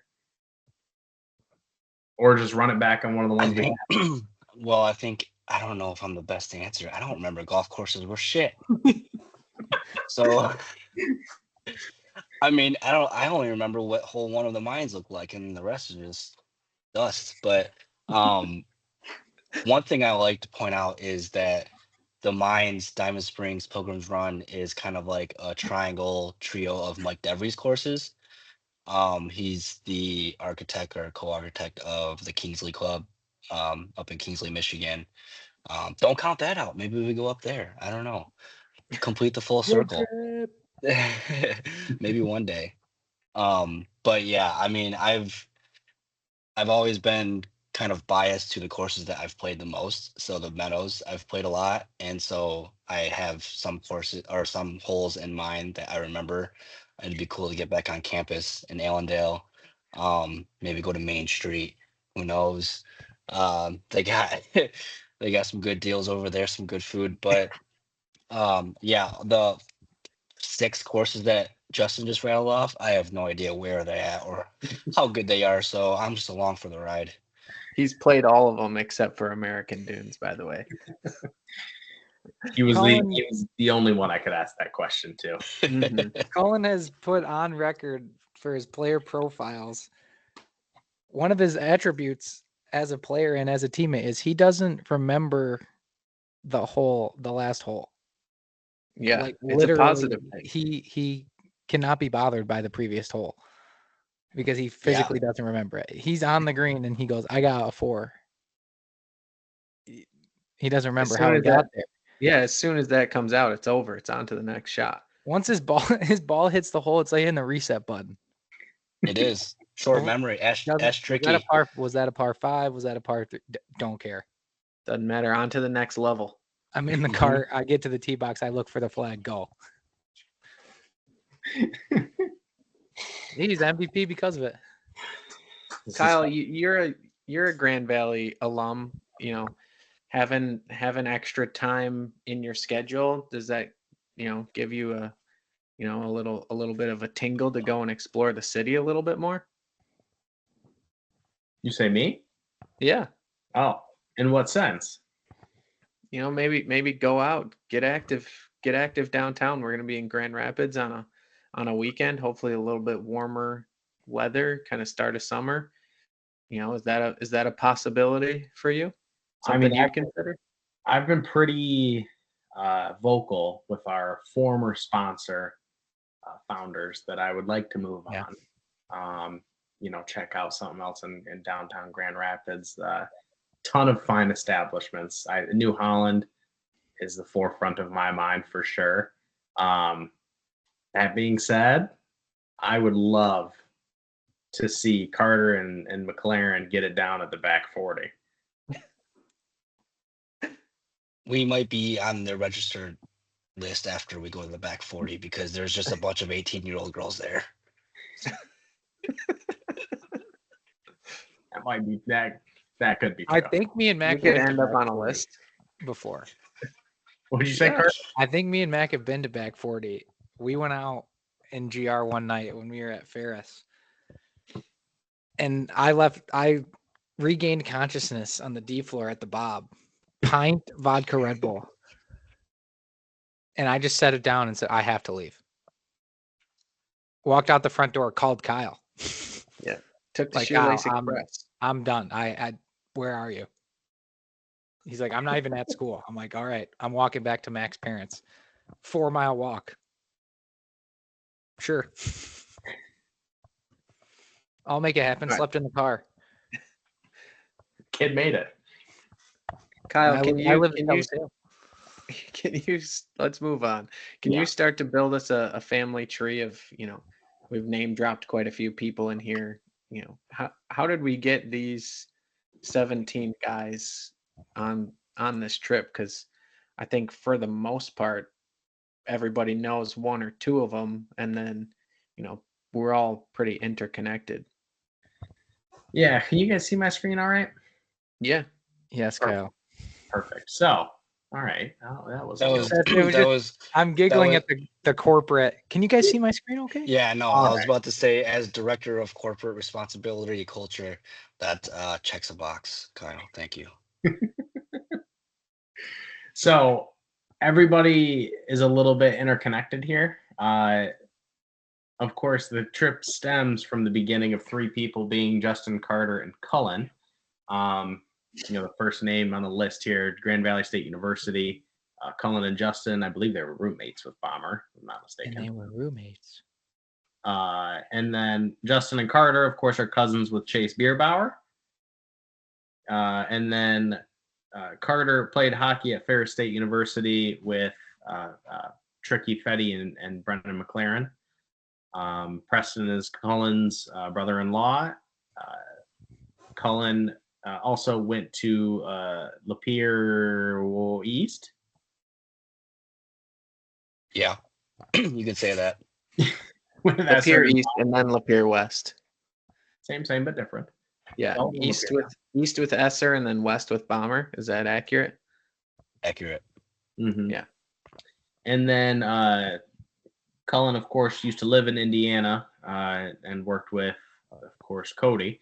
Speaker 1: or just run it back on one of the ones we have?
Speaker 4: Well, I don't know if I'm the best to answer. I don't remember golf courses were shit. So, I only remember what hole one of the Mines looked like, and the rest is just dust. But one thing I like to point out is that the Mines, Diamond Springs, Pilgrim's Run is kind of like a triangle trio of Mike Devery's courses. He's the architect or co-architect of the Kingsley Club up in Kingsley, Michigan. Don't count that out. Maybe we go up there. I don't know. Complete the full circle. Maybe one day. But yeah, I've always been kind of biased to the courses that I've played the most. So the Meadows I've played a lot, and so I have some courses or some holes in mind that I remember. It'd be cool to get back on campus in Allendale. Maybe go to Main Street. Who knows? They got they got some good deals over there, some good food. But yeah, the 6 courses that Justin just rattled off, I have no idea where they're at or how good they are. So I'm just along for the ride.
Speaker 3: He's played all of them except for American Dunes, by the way.
Speaker 1: He was the only one I could ask that question to.
Speaker 3: Mm-hmm.
Speaker 2: Colin has put on record for his player profiles, one of his attributes as a player and as a teammate is he doesn't remember the last hole.
Speaker 3: Yeah,
Speaker 2: like
Speaker 3: it's a positive thing.
Speaker 2: He cannot be bothered by the previous hole because he physically doesn't remember it. He's on the green and he goes, "I got a 4." He doesn't remember how he got there.
Speaker 3: Yeah, as soon as that comes out, it's over. It's on to the next shot.
Speaker 2: Once his ball hits the hole, it's like hitting the reset button.
Speaker 4: It is short memory. Ash Tricky.
Speaker 2: Was that a par 5? Was that a par 3? Don't care.
Speaker 3: Doesn't matter. On to the next level.
Speaker 2: I'm in the cart. I get to the tee box. I look for the flag. Go. He's MVP because of it.
Speaker 3: Kyle, you're a Grand Valley alum. Having extra time in your schedule, does that give you a little bit of a tingle to go and explore the city a little bit more?
Speaker 1: You say me?
Speaker 3: Yeah.
Speaker 1: Oh, in what sense?
Speaker 3: maybe go out, get active downtown. We're gonna be in Grand Rapids on a weekend, hopefully a little bit warmer weather, kind of start of summer. Is that a possibility for you?
Speaker 1: I
Speaker 3: Something
Speaker 1: mean,
Speaker 3: you'd consider?
Speaker 1: I've been pretty vocal with our former sponsor founders that I would like to move
Speaker 2: Yeah.
Speaker 1: on. Check out something else in downtown Grand Rapids. Ton of fine establishments. New Holland is the forefront of my mind for sure. That being said, I would love to see Carter and McLaren get it down at the back 40.
Speaker 4: We might be on the registered list after we go to the back 40 because there's just a bunch of 18-year-old girls there.
Speaker 1: That might be that could be
Speaker 2: I
Speaker 1: true.
Speaker 2: think me and
Speaker 3: You
Speaker 2: Mac
Speaker 3: could
Speaker 2: have been
Speaker 3: end
Speaker 2: to
Speaker 3: up
Speaker 2: back
Speaker 3: on a
Speaker 2: 40
Speaker 3: list.
Speaker 2: before.
Speaker 1: What did you say,
Speaker 3: Yeah.
Speaker 1: Carter?
Speaker 2: I think me and Mac have been to back 40. We went out in GR one night when we were at Ferris. And I regained consciousness on the D floor at the Bob. Pint vodka Red Bull. And I just set it down and said, I have to leave. Walked out the front door, called Kyle.
Speaker 3: Took the
Speaker 2: Like,
Speaker 3: Shoelace
Speaker 2: "Kyle,
Speaker 3: Express.
Speaker 2: I'm done. Where are you? He's like, I'm not even at school. I'm like, all right, I'm walking back to Mac's parents. 4-mile walk. Sure. I'll make it happen.
Speaker 3: All right.
Speaker 2: Slept in the car.
Speaker 1: Kid made it.
Speaker 3: Kyle,
Speaker 2: I
Speaker 3: can
Speaker 2: live in
Speaker 3: you
Speaker 2: Telltale.
Speaker 3: let's move on. Can
Speaker 1: Yeah.
Speaker 3: you start to build us a family tree of, we've name dropped quite a few people in here. How did we get these 17 guys on this trip? Because I think for the most part, everybody knows one or two of them, and then, we're all pretty interconnected.
Speaker 1: Yeah. Can you guys see my screen all right?
Speaker 3: Yeah.
Speaker 2: Yes, Kyle.
Speaker 1: Perfect. So, all right. Oh, that was
Speaker 4: That was
Speaker 2: It was
Speaker 4: that
Speaker 2: just-
Speaker 4: was
Speaker 2: I'm giggling
Speaker 4: was-
Speaker 2: at the corporate. Can you guys see my screen okay?
Speaker 4: yeah, no,
Speaker 1: All
Speaker 4: I was
Speaker 1: right.
Speaker 4: about to say as director of corporate responsibility culture, that checks a box, Kyle. Thank you.
Speaker 1: So everybody is a little bit interconnected here. Of course, the trip stems from the beginning of three people being Justin, Carter, and Cullen. The first name on the list here, Grand Valley State University. Cullen and Justin, I believe they were roommates with Bomber, if I'm not
Speaker 2: And
Speaker 1: mistaken.
Speaker 2: they were roommates.
Speaker 1: And then Justin and Carter, of course, are cousins with Chase Bierbauer. And then Carter played hockey at Ferris State University with Tricky Fetty and Brendan McLaren. Preston is Cullen's brother-in-law. Cullen also went to Lapeer East.
Speaker 4: Yeah, you can say that.
Speaker 1: That's
Speaker 3: Lapeer East and then Lapeer West.
Speaker 1: same, but different.
Speaker 3: Yeah.
Speaker 1: Oh,
Speaker 3: East
Speaker 1: Lapeer.
Speaker 3: with Esser and then West with Bomber. Is that accurate?
Speaker 4: Accurate.
Speaker 1: Mm-hmm.
Speaker 3: Yeah.
Speaker 1: And then Cullen, of course, used to live in Indiana and worked with, of course, Cody.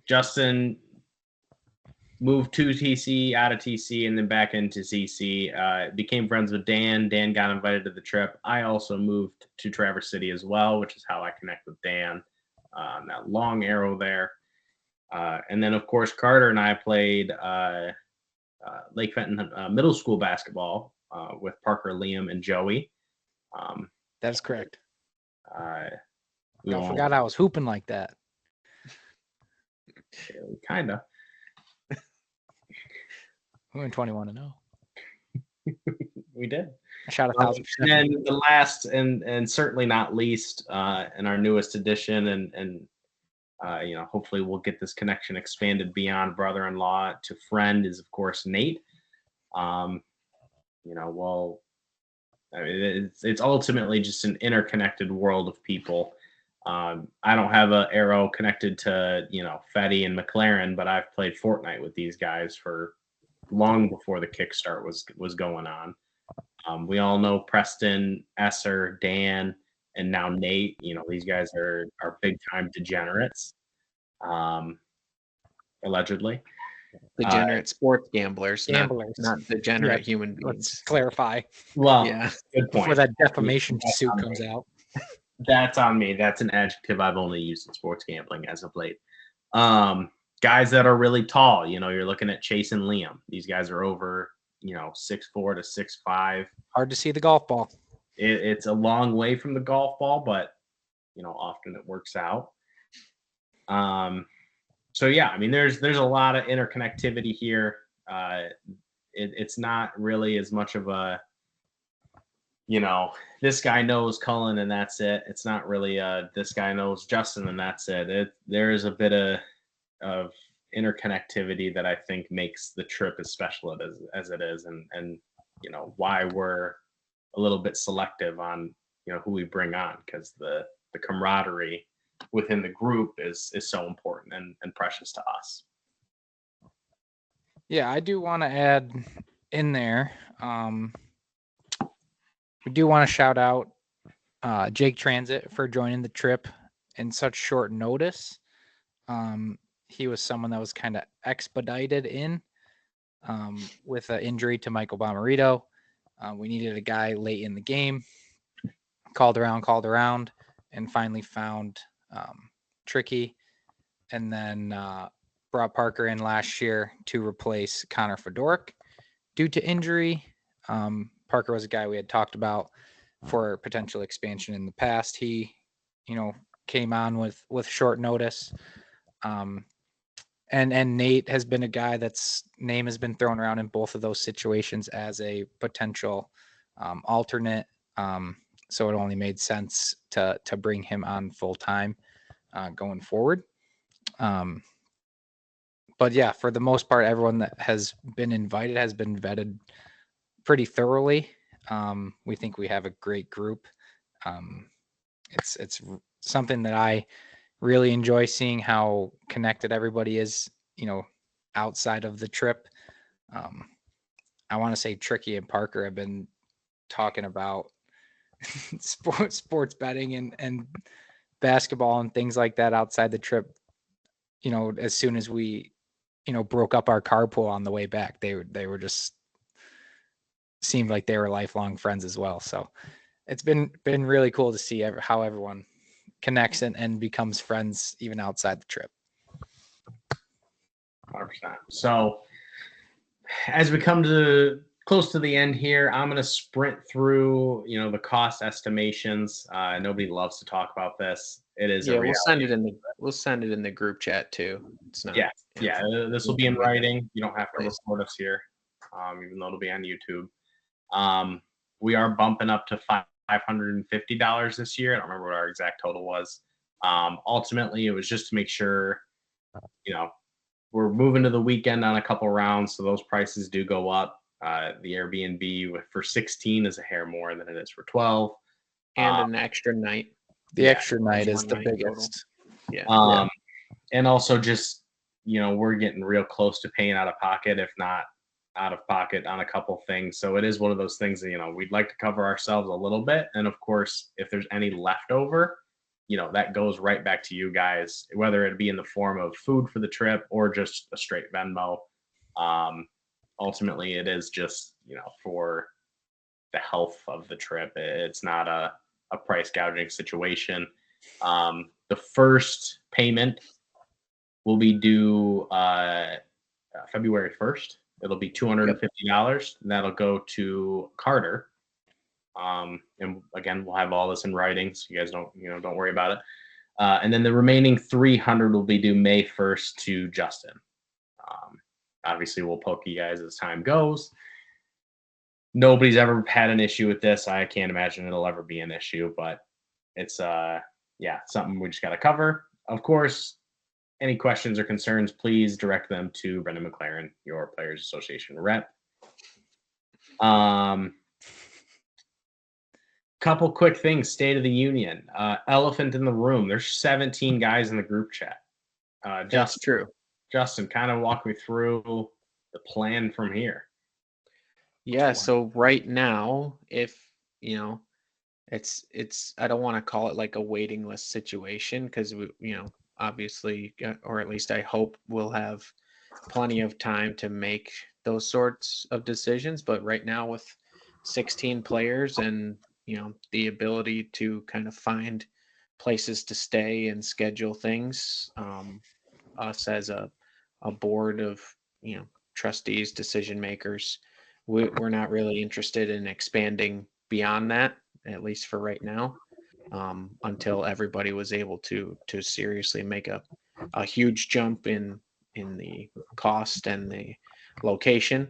Speaker 1: Justin moved to TC, out of TC, and then back into CC. Became friends with Dan. Dan got invited to the trip. I also moved to Traverse City as well, which is how I connect with Dan. That long arrow there. And then, of course, Carter and I played Lake Fenton middle school basketball with Parker, Liam, and Joey.
Speaker 2: That's correct.
Speaker 1: I
Speaker 2: forgot I was hooping like that.
Speaker 1: Kind of.
Speaker 2: We went 21-0.
Speaker 1: We did.
Speaker 2: I shot 1,000%.
Speaker 1: And the last and certainly not least, in our newest edition, and hopefully we'll get this connection expanded beyond brother-in-law to friend, is of course Nate. It's ultimately just an interconnected world of people. I don't have an arrow connected to Fetty and McLaren, but I've played Fortnite with these guys for long before the Kickstart was going on. We all know Preston, Esser, Dan, and now Nate. These guys are big time degenerates, allegedly.
Speaker 3: Degenerate sports gamblers,
Speaker 2: Gamblers.
Speaker 3: not degenerate
Speaker 2: Yeah,
Speaker 3: human
Speaker 2: let's
Speaker 3: beings.
Speaker 2: clarify
Speaker 1: Well,
Speaker 3: Yeah.
Speaker 1: good point.
Speaker 2: before that defamation
Speaker 1: That's
Speaker 2: suit
Speaker 1: on
Speaker 2: comes
Speaker 1: me.
Speaker 2: out.
Speaker 1: That's on me. That's an adjective I've only used in sports gambling as of late. Guys that are really tall, you're looking at Chase and Liam. These guys are over, 6'4" to 6'5".
Speaker 2: Hard to see the golf ball.
Speaker 1: It's a long way from the golf ball, but often it works out. So yeah, I mean, there's a lot of interconnectivity here. It's not really as much of a, this guy knows Cullen and that's it. It's not really this guy knows Justin and that's it. There is a bit of interconnectivity that I think makes the trip as special as it is, and why we're a little bit selective on who we bring on, because the camaraderie within the group is so important and precious to us.
Speaker 2: Yeah, I do want to add in there. We do want to shout out Jake Transit for joining the trip in such short notice. He was someone that was kind of expedited in with an injury to Michael Bomarito. We needed a guy late in the game. Called around, and finally found Tricky, and then brought Parker in last year to replace Connor Fedoruk due to injury. Parker was a guy we had talked about for potential expansion in the past. He, came on with short notice. And Nate has been a guy that's name has been thrown around in both of those situations as a potential alternate. So it only made sense to bring him on full time going forward. But yeah, for the most part, everyone that has been invited has been vetted pretty thoroughly. We think we have a great group. It's something that I really enjoy seeing, how connected everybody is, outside of the trip. I want to say Tricky and Parker have been talking about sports betting and basketball and things like that outside the trip. As soon as we, broke up our carpool on the way back, they were just seemed like they were lifelong friends as well. So it's been really cool to see how everyone connects and becomes friends even outside the trip.
Speaker 1: 100%. So as we come to close to the end here, I'm going to sprint through, the cost estimations. Nobody loves to talk about this. It is a reality.
Speaker 3: We'll send it in the group chat too. It's not.
Speaker 1: Yeah. This will be in writing. You don't have to record us here, even though it'll be on YouTube. We are bumping up to $550 this year. I don't remember what our exact total was. Ultimately, it was just to make sure, we're moving to the weekend on a couple rounds, so those prices do go up. The Airbnb for 16 is a hair more than it is for 12.
Speaker 3: And an extra night.
Speaker 2: The extra night is the biggest.
Speaker 3: Yeah.
Speaker 1: And also just, we're getting real close to paying out of pocket, if not out of pocket on a couple things. So it is one of those things that, we'd like to cover ourselves a little bit. And of course, if there's any leftover, that goes right back to you guys, whether it be in the form of food for the trip or just a straight Venmo. Ultimately, it is just, for the health of the trip. It's not a price gouging situation. The first payment will be due February 1st. It'll be $250. And that'll go to Carter. And again, we'll have all this in writing, so you guys don't worry about it. And then the remaining $300 will be due May 1st to Justin. Obviously, we'll poke you guys as time goes. Nobody's ever had an issue with this. I can't imagine it'll ever be an issue, but it's something we just got to cover. Of course, any questions or concerns, please direct them to Brendan McLaren, your Players Association rep. Couple quick things. State of the Union. Elephant in the room. There's 17 guys in the group chat.
Speaker 3: That's true.
Speaker 1: Justin, kind of walk me through the plan from here.
Speaker 3: Yeah. So right now, if it's I don't want to call it like a waiting list situation, because we obviously, or at least I hope we'll have plenty of time to make those sorts of decisions. But right now, with 16 players and the ability to kind of find places to stay and schedule things, us as a board of trustees, decision makers, we're not really interested in expanding beyond that, at least for right now, until everybody was able to seriously make a huge jump in the cost and the location.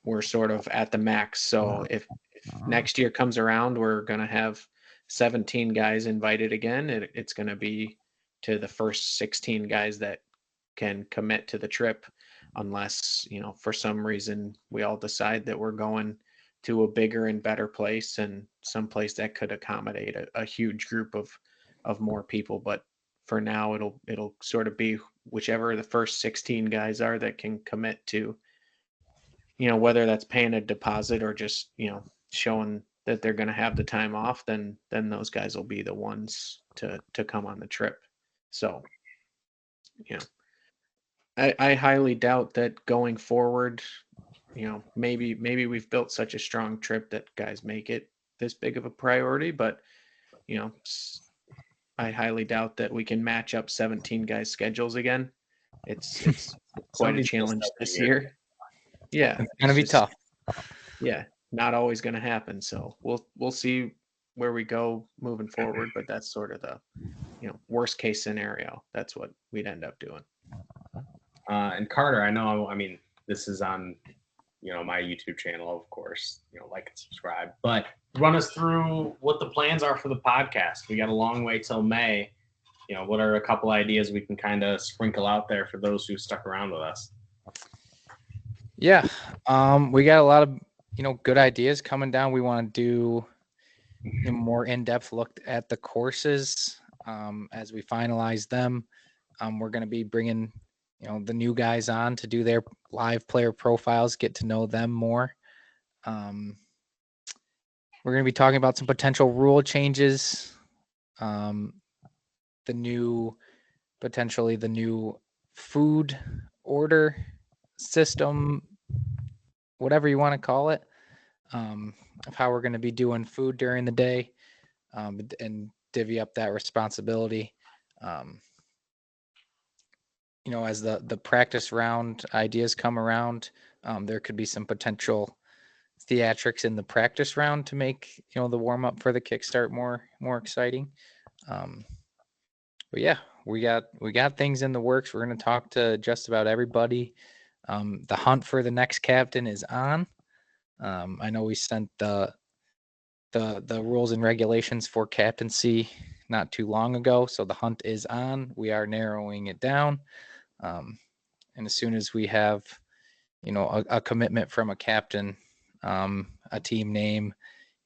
Speaker 3: We're sort of at the max. So if next year comes around, we're going to have 17 guys invited again. It's going to be to the first 16 guys that can commit to the trip, unless, for some reason we all decide that we're going to a bigger and better place and some place that could accommodate a huge group of more people. But for now, it'll sort of be whichever the first 16 guys are that can commit to, whether that's paying a deposit or just, showing that they're going to have the time off, then those guys will be the ones to come on the trip. So, I highly doubt that going forward, maybe we've built such a strong trip that guys make it this big of a priority, but I highly doubt that we can match up 17 guys' schedules again. It's quite a
Speaker 1: Somebody's
Speaker 3: challenge
Speaker 1: messed up
Speaker 3: this
Speaker 1: here.
Speaker 3: year. Yeah,
Speaker 2: It's gonna be
Speaker 3: just-
Speaker 2: tough.
Speaker 3: Yeah, not always going to happen. So we'll see where we go moving forward, but that's sort of the worst case scenario. That's what we'd end up doing.
Speaker 1: And Carter, I mean, this is on, my YouTube channel, of course, like and subscribe, but run us through what the plans are for the podcast. We got a long way till May. What are a couple ideas we can kind of sprinkle out there for those who stuck around with us?
Speaker 2: Yeah. We got a lot of, good ideas coming down. We want to do a more in-depth look at the courses as we finalize them. We're going to be bringing, the new guys on to do their live player profiles, get to know them more. We're going to be talking about some potential rule changes. Potentially the new food order system, whatever you want to call it, of how we're going to be doing food during the day, and divvy up that responsibility. As the practice round ideas come around, there could be some potential theatrics in the practice round to make, the warm up for the Kickstart more exciting. But yeah, we got things in the works. We're going to talk to just about everybody. The hunt for the next captain is on. I know we sent the rules and regulations for captaincy not too long ago, so the hunt is on. We are narrowing it down, and as soon as we have, a commitment from a captain, a team name,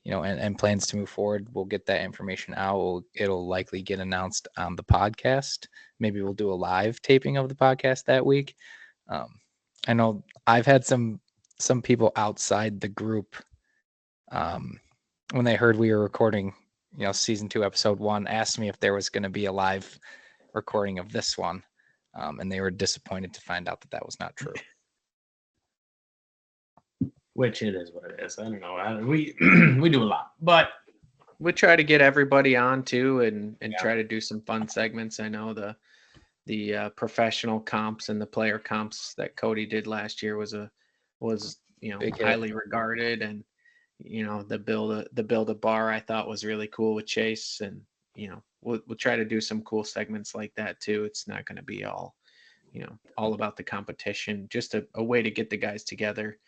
Speaker 2: and plans to move forward, we'll get that information out. It'll likely get announced on the podcast. Maybe we'll do a live taping of the podcast that week. I know I've had some people outside the group, when they heard we were recording, season 2, episode 1, asked me if there was going to be a live recording of this one. And they were disappointed to find out that was not true.
Speaker 1: Which it is what it is. I don't know. We we do a lot, but
Speaker 3: We try to get everybody on too, and
Speaker 1: Yeah.
Speaker 3: try to do some fun segments. I know the professional comps and the player comps that Cody did last year was
Speaker 2: Big hit.
Speaker 3: highly regarded, and the build a bar I thought was really cool with Chase, and we'll try to do some cool segments like that too. It's not going to be all about the competition, just a way to get the guys together,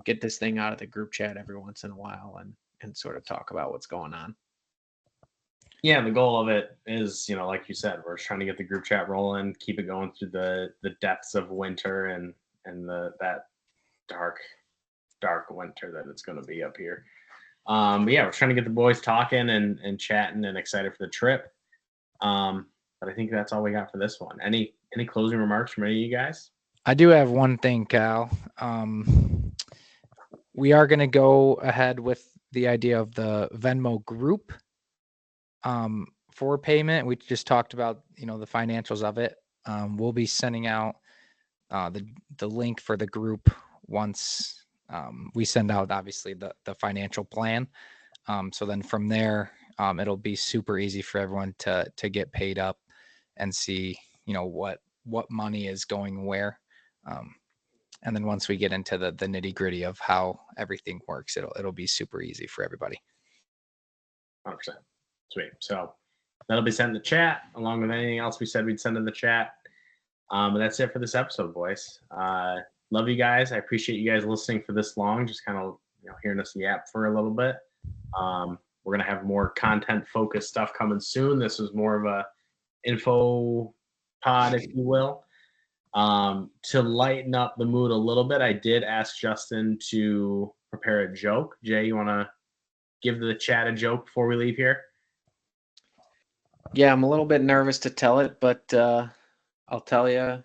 Speaker 3: get this thing out of the group chat every once in a while, and sort of talk about what's going on.
Speaker 1: yeah, the goal of it is, like you said, we're just trying to get the group chat rolling, keep it going through the depths of winter and that dark winter that it's going to be up here. But yeah, we're trying to get the boys talking and chatting and excited for the trip. But I think that's all we got for this one. Any closing remarks from any of you guys?
Speaker 2: I do have one thing, Cal. We are going to go ahead with the idea of the Venmo group for payment. We just talked about, the financials of it. We'll be sending out the link for the group once we send out obviously the financial plan. So then from there, it'll be super easy for everyone to get paid up and see, what money is going where. And then once we get into the nitty gritty of how everything works, it'll be super easy for everybody.
Speaker 1: 100%. Sweet. So that'll be sent in the chat along with anything else we said we'd send in the chat. And that's it for this episode, boys. Love you guys. I appreciate you guys listening for this long, just kind of hearing us yap for a little bit. We're gonna have more content focused stuff coming soon. This was more of a info pod, if you will. To lighten up the mood a little bit, I did ask Justin to prepare a joke. Jay, you want to give the chat a joke before we leave here?
Speaker 3: Yeah, I'm a little bit nervous to tell it, but I'll tell you.